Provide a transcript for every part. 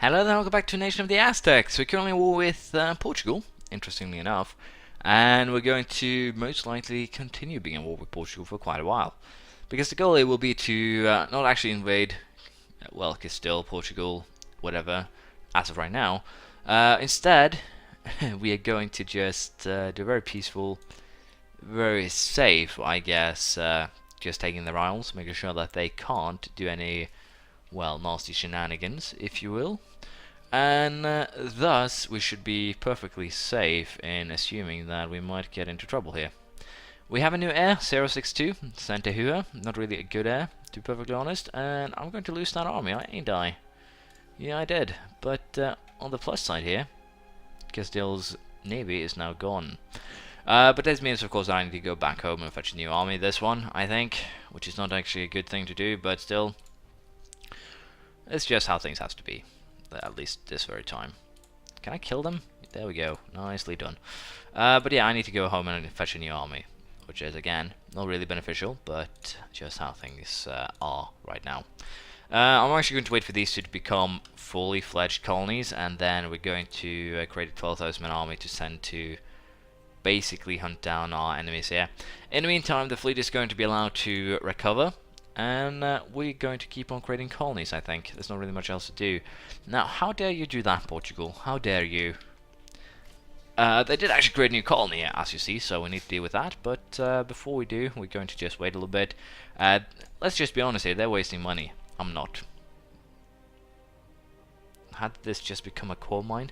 Hello there, welcome back to Nation of the Aztecs. We're currently at war with Portugal, interestingly enough, and we're going to most likely continue being at war with Portugal for quite a while. Because the goal here will be to not actually invade, well, Castile, Portugal, whatever, as of right now. Instead, we are going to just do very peaceful, very safe, I guess, just taking their isles, making sure that they can't do any, well, nasty shenanigans, if you will. And thus, we should be perfectly safe in assuming that we might get into trouble here. We have a new heir, 062, Santa Hua. Not really a good heir, to be perfectly honest. And I'm going to lose that army, ain't I? Yeah, I did. But on the plus side here, Castile's navy is now gone. But this means, of course, I need to go back home and fetch a new army. This one, I think, which is not actually a good thing to do, but still, it's just how things have to be. At least this very time. Can I kill them? There we go. Nicely done. But yeah, I need to go home and fetch a new army, which is, again, not really beneficial, but just how things are right now. I'm actually going to wait for these two to become fully fledged colonies, and then we're going to create a 12,000 man army to send to basically hunt down our enemies here. In the meantime, the fleet is going to be allowed to recover, and we're going to keep on creating colonies, I think. There's not really much else to do. Now, how dare you do that, Portugal? How dare you? They did actually create a new colony, as you see, so we need to deal with that. But before we do, we're going to just wait a little bit. Let's just be honest here, they're wasting money. I'm not. Had this just become a coal mine?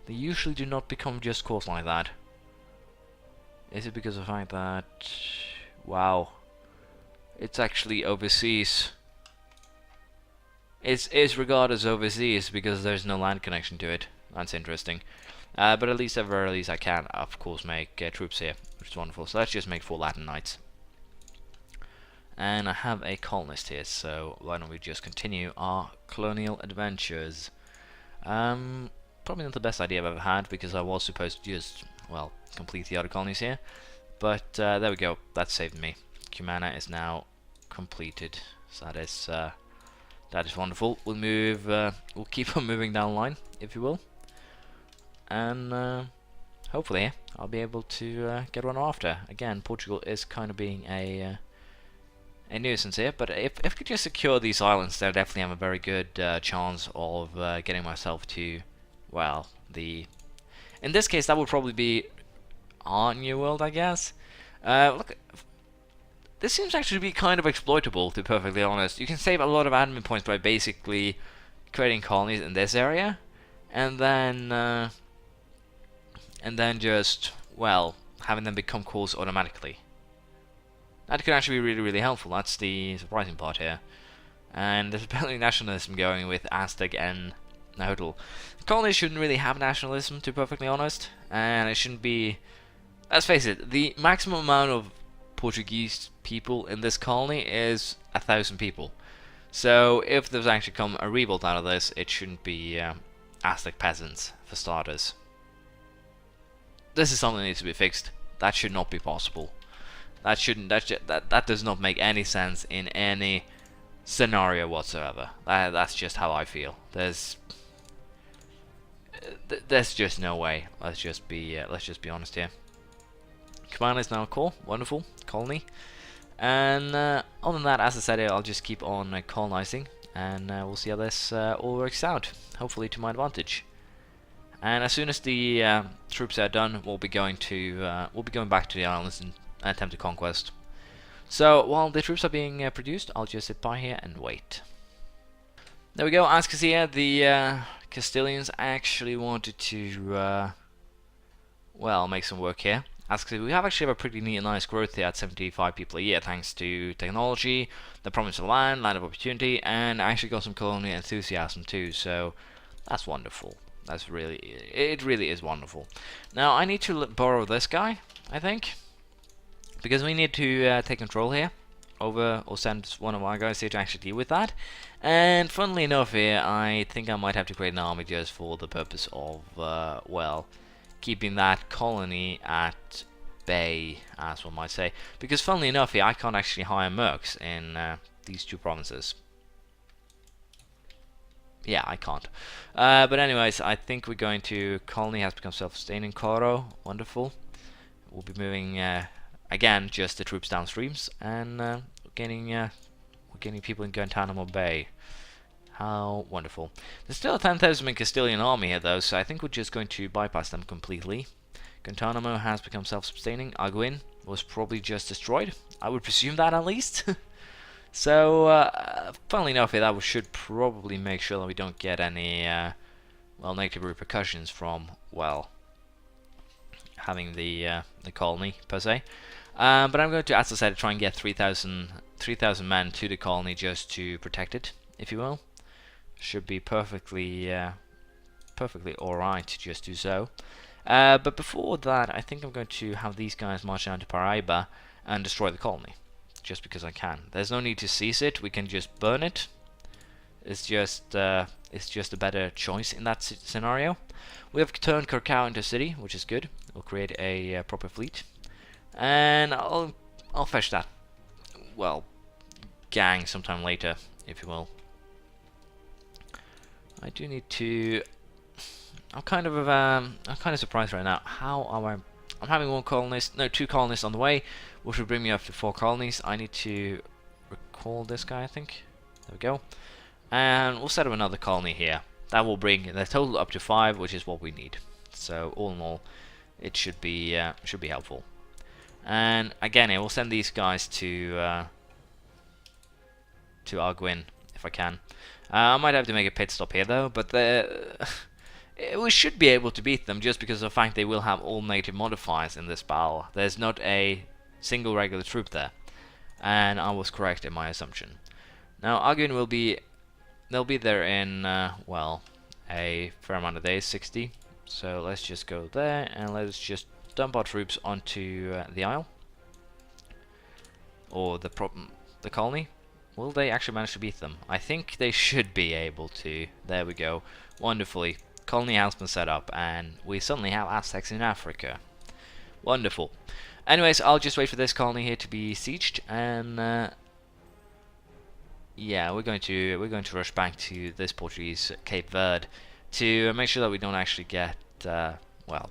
They usually do not become just coals like that. Is it because of the fact that... Wow. It's actually overseas. It's regarded as overseas because there's no land connection to it. That's interesting. But at least at the very least I can, of course, make troops here, which is wonderful. So let's just make 4 Latin Knights. And I have a colonist here, so why don't we just continue our colonial adventures. Probably not the best idea I've ever had, because I was supposed to just, well, complete the other colonies here. But there we go, that saved me. Cumana is now completed, so that is wonderful. We'll move, we'll keep on moving down the line, if you will, and hopefully I'll be able to get one after. Again, Portugal is kind of being a nuisance here, but if I could just secure these islands, they'll definitely have a very good chance of getting myself to, well, in this case that would probably be our new world, I guess. Look. This seems actually to be kind of exploitable, to be perfectly honest. You can save a lot of admin points by basically creating colonies in this area, and then just, well, having them become cores automatically. That could actually be really, really helpful. That's the surprising part here. And there's apparently nationalism going with Aztec and Nahuatl. Colonies shouldn't really have nationalism, to be perfectly honest, and it shouldn't be. Let's face it, the maximum amount of Portuguese people in this colony is 1,000 people. So if there's actually come a revolt out of this, it shouldn't be Aztec peasants, for starters. This is something that needs to be fixed. That should not be possible. That does not make any sense in any scenario whatsoever. That's just how I feel. There's just no way. Let's just be honest here. Command is now a core, wonderful colony, and other than that, as I said, I'll just keep on colonizing, and we'll see how this all works out. Hopefully, to my advantage. And as soon as the troops are done, we'll be going back to the islands and attempt a conquest. So while the troops are being produced, I'll just sit by here and wait. There we go. As you can see here, the Castilians actually wanted to, well, make some work here. As we have actually have a pretty neat and nice growth here at 75 people a year, thanks to technology, the promise of land of opportunity, and I actually got some colonial enthusiasm too, so that's wonderful. It really is wonderful. Now I need to borrow this guy, I think, because we need to take control here over, or send one of our guys here to actually deal with that. And funnily enough here, I think I might have to create an army just for the purpose of, well, keeping that colony at bay, as one might say. Because funnily enough here, I can't actually hire mercs in these two provinces. Yeah, I can't. But anyways, I think we're going to... Colony has become self-sustaining. Coro, wonderful. We'll be moving, again, just the troops downstreams, and we're gaining people in Guantanamo Bay. How wonderful. There's still a 10,000 man Castilian army here, though, so I think we're just going to bypass them completely. Guantanamo has become self-sustaining. Arguin was probably just destroyed. I would presume that, at least. So, funnily enough, that should probably make sure that we don't get any, well, negative repercussions from, well, having the colony, per se. But I'm going to, as I said, try and get 3,000 men to the colony just to protect it, if you will. Should be perfectly alright to just do so. But before that, I think I'm going to have these guys march down to Paraiba and destroy the colony. Just because I can. There's no need to seize it, we can just burn it. It's just a better choice in that scenario. We have turned Curacao into a city, which is good. We'll create a proper fleet. And I'll fetch that, well, gang sometime later, if you will. I do need to... I'm kind of surprised right now. How am I... I'm having two colonists on the way, which will bring me up to 4 colonies. I need to recall this guy, I think. There we go. And we'll set up another colony here. That will bring the total up to 5, which is what we need. So all in all, it should be helpful. And again, I will send these guys to Arguin if I can. I might have to make a pit stop here though, but we should be able to beat them just because of the fact they will have all native modifiers in this battle. There's not a single regular troop there, and I was correct in my assumption. Now Arguin they'll be there in well, a fair amount of days, 60. So let's just go there and let's just dump our troops onto the Isle or the colony. Will they actually manage to beat them? I think they should be able to. There we go. Wonderfully. Colony has been set up, and we suddenly have Aztecs in Africa. Wonderful. Anyways, I'll just wait for this colony here to be sieged, and yeah, we're going to rush back to this Portuguese Cape Verde to make sure that we don't actually get well,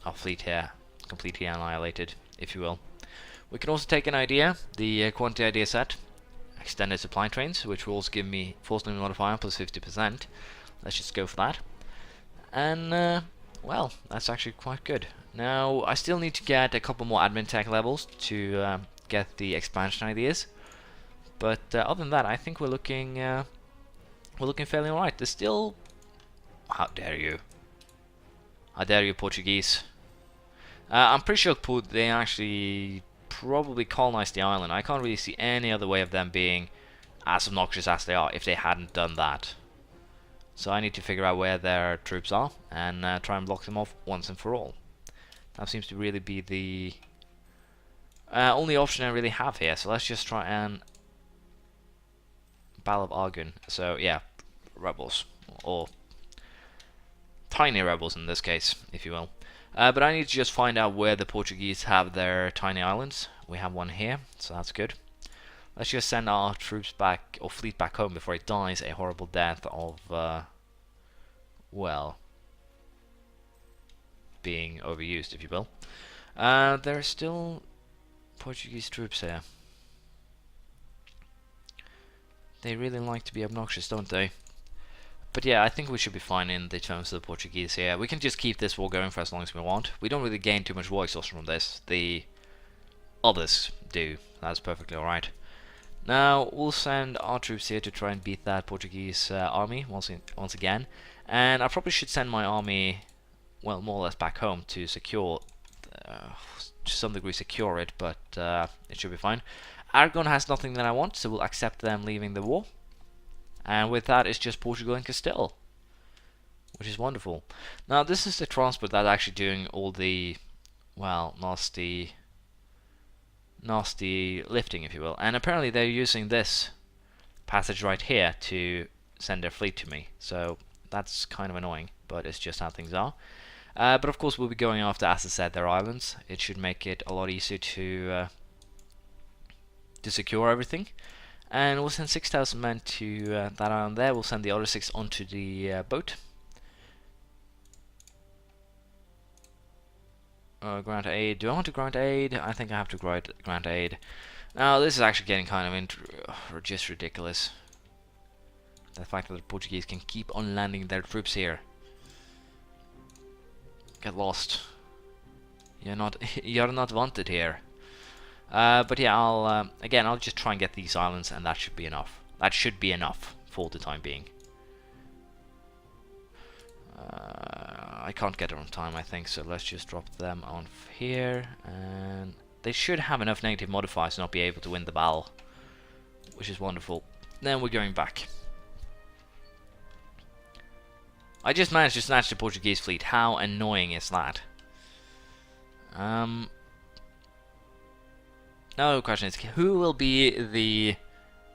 our fleet here completely annihilated, if you will. We can also take an idea, the quantity idea set, extended supply trains, which will also give me force limit modifier plus 50%. Let's just go for that. And well, that's actually quite good. Now I still need to get a couple more admin tech levels to get the expansion ideas, but other than that, I think we're looking fairly alright. There's still, how dare you Portuguese. I'm pretty sure they actually probably colonized the island. I can't really see any other way of them being as obnoxious as they are if they hadn't done that. So I need to figure out where their troops are and try and block them off once and for all. That seems to really be the only option I really have here. So let's just try and Battle of Argun. So yeah, rebels, or tiny rebels in this case, if you will. But I need to just find out where the Portuguese have their tiny islands. We have one here, so that's good. Let's just send our troops back, or fleet back home before it dies a horrible death of, well, being overused, if you will. There are still Portuguese troops here. They really like to be obnoxious, don't they? But yeah, I think we should be fine in the terms of the Portuguese here. We can just keep this war going for as long as we want. We don't really gain too much war exhaustion from this. The others do. That's perfectly alright. Now, we'll send our troops here to try and beat that Portuguese army once again. And I probably should send my army, well, more or less back home to secure, to some degree secure it, but it should be fine. Aragon has nothing that I want, so we'll accept them leaving the war. And with that, it's just Portugal and Castile, which is wonderful. Now, this is the transport that's actually doing all the, well, nasty lifting, if you will. And apparently they're using this passage right here to send their fleet to me. So that's kind of annoying, but it's just how things are. But of course, we'll be going after, as I said, their islands. It should make it a lot easier to secure everything. And we'll send 6,000 men to that island there. We'll send the other 6 onto the boat. Grant aid. Do I want to grant aid? I think I have to grant aid. Now, this is actually getting kind of just ridiculous. The fact that the Portuguese can keep on landing their troops here. Get lost. You're not wanted here. But yeah, I'll just try and get these islands, and that should be enough. That should be enough for the time being. I can't get it on time, I think, so let's just drop them on here, and they should have enough negative modifiers to not be able to win the battle, which is wonderful. Then we're going back. I just managed to snatch the Portuguese fleet. How annoying is that? No, question is, who will be the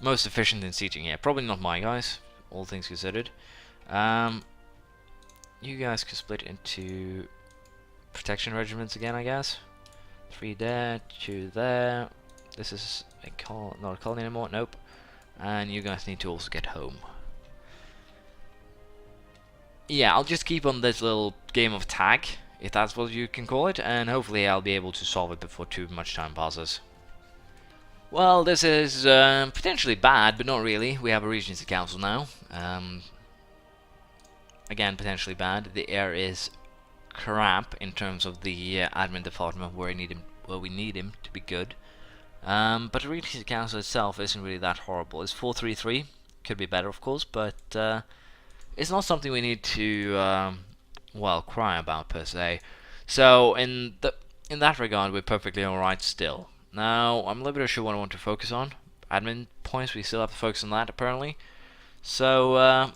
most efficient in sieging here? Probably not my guys, all things considered. You guys could split into protection regiments again, I guess. 3 there, 2 there. This is not a colony anymore, nope. And you guys need to also get home. Yeah, I'll just keep on this little game of tag, if that's what you can call it, and hopefully I'll be able to solve it before too much time passes. Well, this is potentially bad, but not really. We have a Regency Council now. Again, potentially bad. The air is crap in terms of the admin department where we need him to be good. But the Regency Council itself isn't really that horrible. It's 433. Could be better, of course, but it's not something we need to well, cry about per se. So in that regard, we're perfectly alright still. Now, I'm a little bit unsure what I want to focus on. Admin points, we still have to focus on that apparently. So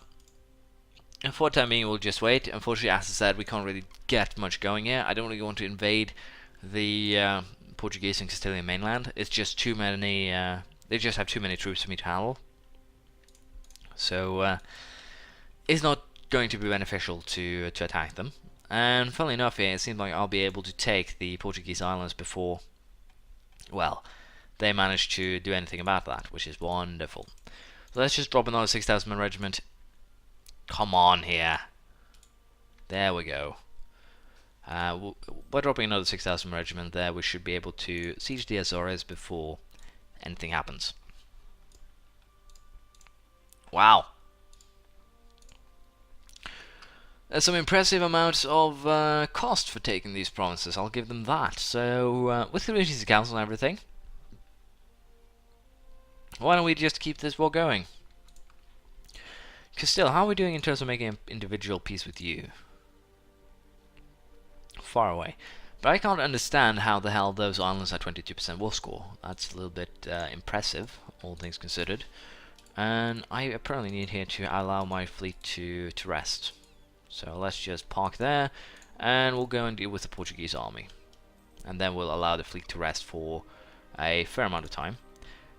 for the time being, we'll just wait. Unfortunately, as I said, we can't really get much going here. I don't really want to invade the Portuguese and Castilian mainland. It's just too many. They just have too many troops for me to handle. So it's not going to be beneficial to attack them. And funnily enough, here it seems like I'll be able to take the Portuguese islands before, well, they manage to do anything about that, which is wonderful. So let's just drop another 6,000 man regiment. Come on here. There we go. By dropping another 6,000 regiment there, we should be able to siege the Azores before anything happens. Wow. There's some impressive amounts of cost for taking these provinces, I'll give them that. So, with the Regency Council and everything, why don't we just keep this war going? Because still, how are we doing in terms of making an individual peace with you? Far away. But I can't understand how the hell those islands are 22% war score. That's a little bit impressive, all things considered. And I apparently need here to allow my fleet to rest. So let's just park there, and we'll go and deal with the Portuguese army. And then we'll allow the fleet to rest for a fair amount of time.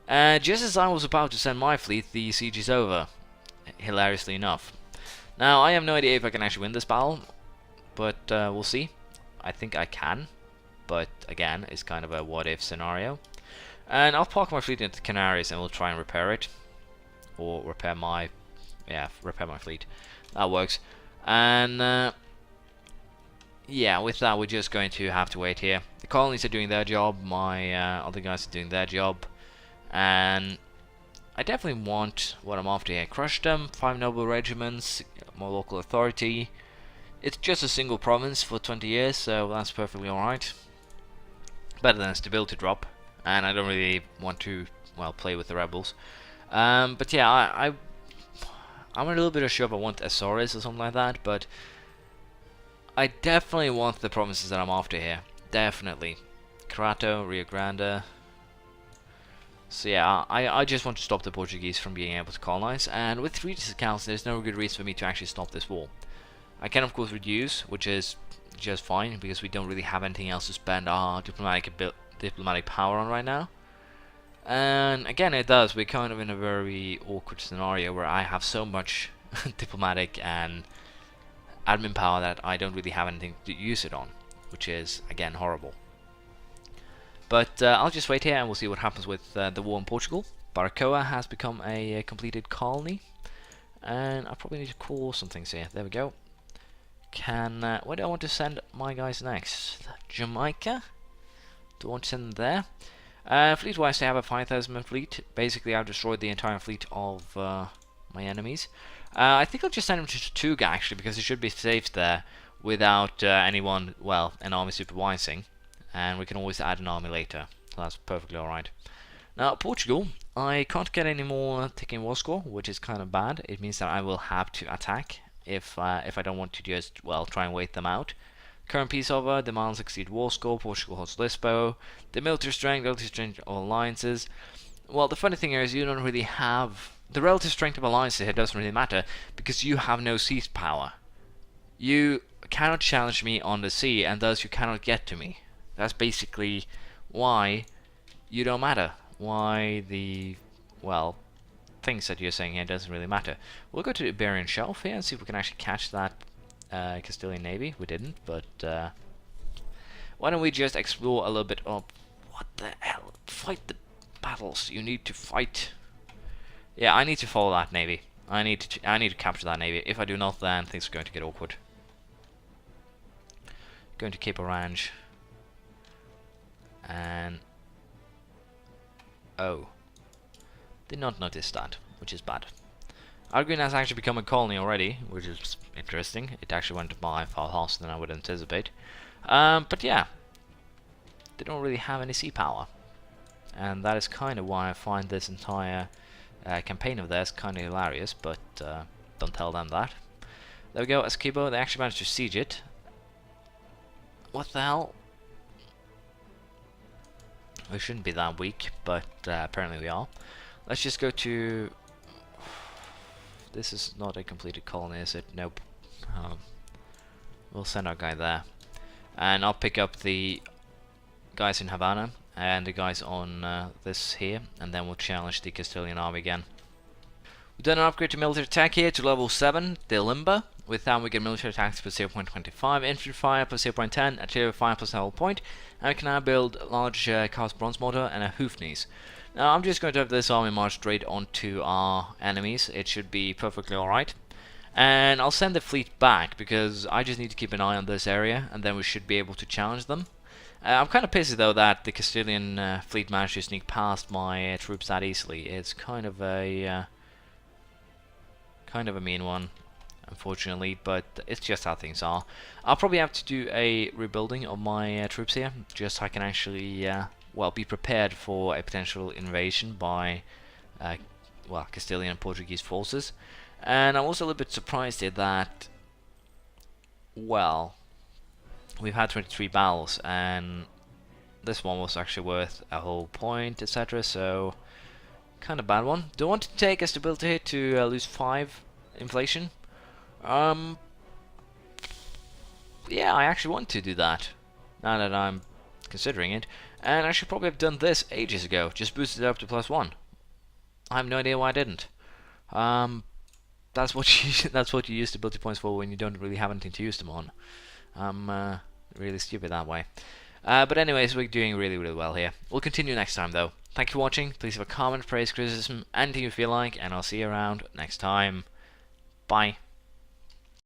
Just as I was about to send my fleet, the siege is over. Hilariously enough. Now, I have no idea if I can actually win this battle, but we'll see. I think I can, but again, it's kind of a what-if scenario. And I'll park my fleet into the Canaries, and we'll try and repair it. Or repair my fleet. That works. And yeah, with that, we're just going to have to wait here. The colonies are doing their job, my other guys are doing their job, and I definitely want what I'm after here. Crush them, 5 noble regiments, more local authority. It's just a single province for 20 years, so that's perfectly alright. Better than a stability drop, and I don't really want to, well, play with the rebels. But yeah, I'm a little bit unsure if I want Azores or something like that, but I definitely want the provinces that I'm after here. Definitely. Crato, Rio Grande. So yeah, I just want to stop the Portuguese from being able to colonize, and with Regency Council, there's no good reason for me to actually stop this war. I can of course reduce, which is just fine, because we don't really have anything else to spend our diplomatic power on right now. And again, it does. We're kind of in a very awkward scenario where I have so much diplomatic and admin power that I don't really have anything to use it on, which is again horrible. But I'll just wait here and we'll see what happens with the war in Portugal. Baracoa has become a completed colony. And I probably need to call some things here. There we go. Where do I want to send my guys next? Jamaica? Do I want to send them there? Fleet-wise, they have a 5,000 man fleet. Basically, I've destroyed the entire fleet of my enemies. I think I'll just send them to Tortuga, actually, because it should be safe there without anyone, well, an army supervising. And we can always add an army later. So that's perfectly alright. Now, Portugal, I can't get any more taking war score, which is kind of bad. It means that I will have to attack if I don't want to just, well, try and wait them out. Current peace offer, demands exceed war score, Portugal holds Lisbon. The military strength of alliances. Well, the funny thing here is you don't really have... The relative strength of alliances here doesn't really matter, because you have no sea power. You cannot challenge me on the sea, and thus you cannot get to me. That's basically why you don't matter. Why the, well, things that you're saying here doesn't really matter. We'll go to the Iberian Shelf here and see if we can actually catch that Castilian navy. We didn't, but why don't we just explore a little bit of... What the hell? Fight the battles. You need to fight. Yeah, I need to follow that navy. I need to capture that navy. If I do not, then things are going to get awkward. Going to Cape Orange. And... Oh. Did not notice that, which is bad. Arguin has actually become a colony already, which is interesting. It actually went by far faster than I would anticipate. But yeah, they don't really have any sea power. And that is kind of why I find this entire campaign of theirs kind of hilarious, but don't tell them that. There we go, Esquibo, they actually managed to siege it. What the hell? We shouldn't be that weak, but apparently we are. Let's just go to... This is not a completed colony, is it? Nope. We'll send our guy there. And I'll pick up the guys in Havana and the guys on this here, and then we'll challenge the Castilian army again. We've done an upgrade to military attack here to level 7, the Limba. With that we get military attacks plus 0.25, infantry fire plus 0.10, artillery fire plus a whole point, and we can now build a large cast bronze mortar and a hoofknees. Now I'm just going to have this army march straight onto our enemies. It should be perfectly alright. And I'll send the fleet back because I just need to keep an eye on this area, and then we should be able to challenge them. I'm kind of pissed though that the Castilian fleet managed to sneak past my troops that easily. It's kind of a mean one, unfortunately, but it's just how things are. I'll probably have to do a rebuilding of my troops here, just so I can actually, well, be prepared for a potential invasion by, well, Castilian and Portuguese forces. And I'm also a little bit surprised here that, well, we've had 23 battles, and this one was actually worth a whole point, etc. So, kind of bad one. Do I want to take a stability hit to lose 5 inflation? Yeah, I actually want to do that, now that I'm considering it. And I should probably have done this ages ago, just boosted it up to +1. I have no idea why I didn't. That's what you use stability points for when you don't really have anything to use them on. I'm really stupid that way. But anyways, we're doing really well here. We'll continue next time though. Thank you for watching. Please have a comment, praise, criticism, anything you feel like, and I'll see you around next time. Bye.